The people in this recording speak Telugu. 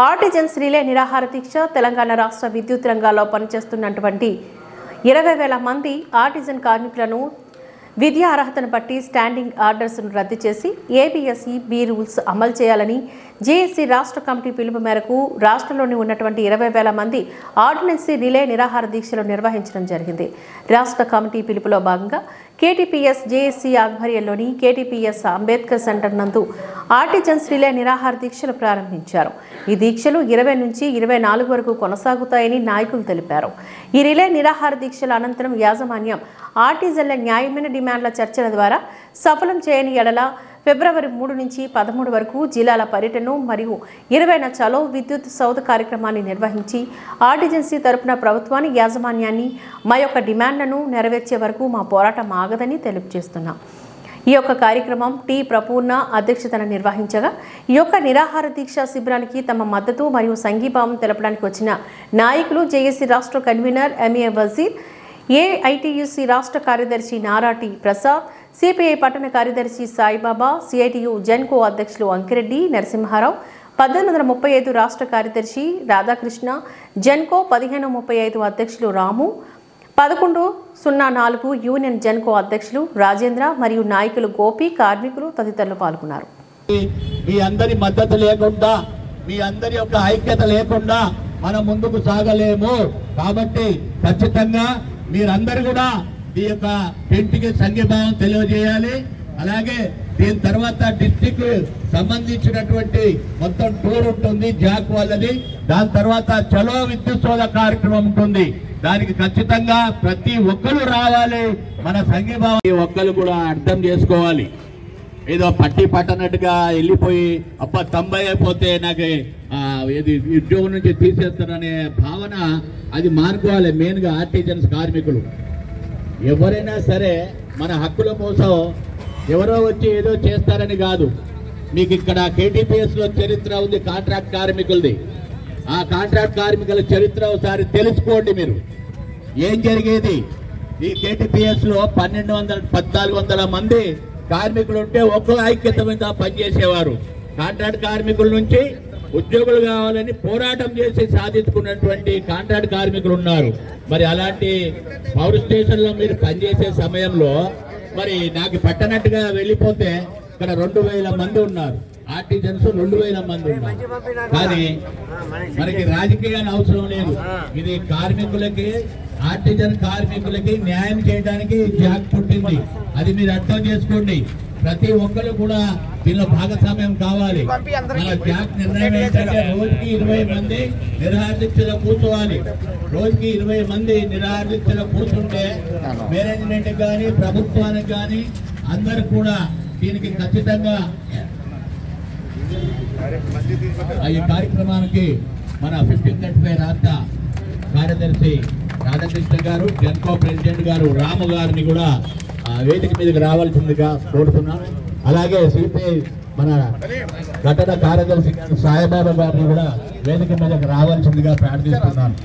ఆర్టిజన్స్ రిలే నిరాహార దీక్ష తెలంగాణ రాష్ట్ర విద్యుత్ రంగాల్లో పనిచేస్తున్నటువంటి 20,000 మంది ఆర్టిజన్ కార్మికులను విద్యా అర్హతను బట్టి స్టాండింగ్ ఆర్డర్స్ను రద్దు చేసి ఏబీఎస్ఈ బి రూల్స్ అమలు చేయాలని జేఏసీ రాష్ట్ర కమిటీ పిలుపు మేరకు రాష్ట్రంలోని ఉన్నటువంటి 20,000 మంది ఆర్డినెన్సీ రిలే నిరాహార దీక్షలు నిర్వహించడం జరిగింది. రాష్ట్ర కమిటీ పిలుపులో భాగంగా కేటీపీఎస్ జేఏసీ ఆధ్వర్యంలోని కేటీపీఎస్ అంబేద్కర్ సెంటర్ నందు ఆర్టిజన్స్ రిలే నిరాహార దీక్షలు ప్రారంభించారు. ఈ దీక్షలు 20 నుంచి 24 వరకు కొనసాగుతాయని నాయకులు తెలిపారు. ఈ రిలే నిరాహార దీక్షల అనంతరం యాజమాన్యం ఆర్టిజన్ల న్యాయమైన డిమాండ్ల చర్చల ద్వారా సఫలం చేయని ఎడల ఫిబ్రవరి 3 నుంచి 13 వరకు జిల్లాల పర్యటన మరియు 20న చలో విద్యుత్ సౌధ కార్యక్రమాన్ని నిర్వహించి ఆర్టిజన్సీ తరపున ప్రభుత్వాన్ని యాజమాన్యాన్ని మా యొక్క డిమాండ్లను నెరవేర్చే వరకు మా పోరాటం ఆగదని తెలియజేస్తున్నాం. ఈ యొక్క కార్యక్రమం టి ప్రపూర్ణ అధ్యక్షతన నిర్వహించగా ఈ యొక్క నిరాహార దీక్ష శిబిరానికి తమ మద్దతు మరియు సంఘీభావం తెలపడానికి వచ్చిన నాయకులు జేఏసీ రాష్ట్ర కన్వీనర్ ఎంఏ వజీర్, ఏఐటీయూసీ రాష్ట్ర కార్యదర్శి నారాటి ప్రసాద్, సిపిఐ పట్టణ కార్యదర్శి సాయిబాబా, సిఐటియు జెన్కో అధ్యక్షులు అంకిరెడ్డి నరసింహారావు, 1835 రాష్ట్ర కార్యదర్శి రాధాకృష్ణ, జెన్కో 1535 అధ్యక్షులు రాము, 1104 యూనియన్ జెన్కో అధ్యక్షులు రాజేంద్ర మరియు నాయకులు గోపి, కార్మికులు తదితరులు పాల్గొన్నారు. మీ అందరి మద్దతు లేకుండా, మీ అందరి యొక్క ఐక్యత లేకుండా మనం ముందుకు సాగలేము. కాబట్టి ఖచ్చితంగా మీరందరూ కూడా ఈ యొక్క టెంట్కి సంఘీభావం తెలియజేయాలి. అలాగే దీని తర్వాత డిస్టిక్ సంబంధించినటువంటి మొత్తం టూర్ ఉంటుంది జాక్ వాళ్ళది. దాని తర్వాత చలో విద్యుత్ సోద కార్యక్రమం ఉంటుంది. దానికి ఖచ్చితంగా ప్రతి ఒక్కరు రావాలి. మన సంఘీభావం ఒక్కరు కూడా అర్థం చేసుకోవాలి. ఏదో పట్టి పట్టనట్టుగా వెళ్ళిపోయి తొంభై అయిపోతే నాకు ఇది ఉద్యోగం నుంచి తీసేస్తారనే భావన అది మార్చుకోవాలి. మెయిన్గా ఆర్టిజన్స్ కార్మికులు ఎవరైనా సరే మన హక్కుల కోసం ఎవరో వచ్చి ఏదో చేస్తారని కాదు. మీకు ఇక్కడ కేటీపీఎస్లో చరిత్ర ఉంది కాంట్రాక్ట్ కార్మికులది. ఆ కాంట్రాక్ట్ కార్మికుల చరిత్ర ఒకసారి తెలుసుకోండి. మీరు ఏం జరిగేది ఈ కేటీపీఎస్లో 1400-1400 మంది కార్మికులు ఉంటే ఒక్కో ఐక్యత మీద పనిచేసేవారు. కాంట్రాక్ట్ కార్మికుల నుంచి ఉద్యోగులు కావాలని పోరాటం చేసి సాధించుకున్నటువంటి కాంట్రాక్ట్ కార్మికులు ఉన్నారు. మరి అలాంటి పవర్ స్టేషన్ లో మీరు పనిచేసే సమయంలో మరి నాకు పట్టనట్టుగా వెళ్ళిపోతే ఇక్కడ 2,000 మంది ఉన్నారు. ఆర్టిజన్స్ 2,000 మంది ఉన్నారు. కానీ మనకి రాజకీయాన్ని అవసరం లేదు. ఇది కార్మికులకి, ఆర్టిజన్ కార్మికులకి న్యాయం చేయడానికి జాక్ పుట్టింది. అది మీరు అర్థం చేసుకోండి. ప్రతి ఒక్కరు కూడా దీనిలో భాగస్వామ్యం కావాలి. మన జాక్ నిర్ణయం ఏంటంటే రోజుకి 20 మంది నిరాహార దీక్షలో కూర్చోవాలి. రోజుకి 20 మంది నిరాహార దీక్షలో కూర్చుంటే మేనేజ్మెంట్ కానీ ప్రభుత్వానికి కానీ అందరు కూడా దీనికి ఖచ్చితంగా ఈ కార్యక్రమానికి మన 1535 రాష్ట్ర కార్యదర్శి రాధాకృష్ణ గారు, జెన్కో ప్రెసిడెంట్ గారు రాము గారిని కూడా వేదిక మీదకి రావాల్సిందిగా కోరుతున్నాను. అలాగే సిపిఐ మన ఘటన కార్యదర్శి సాయిబాబా గారిని కూడా వేదిక మీదకి రావాల్సిందిగా ప్రార్థిస్తున్నాను.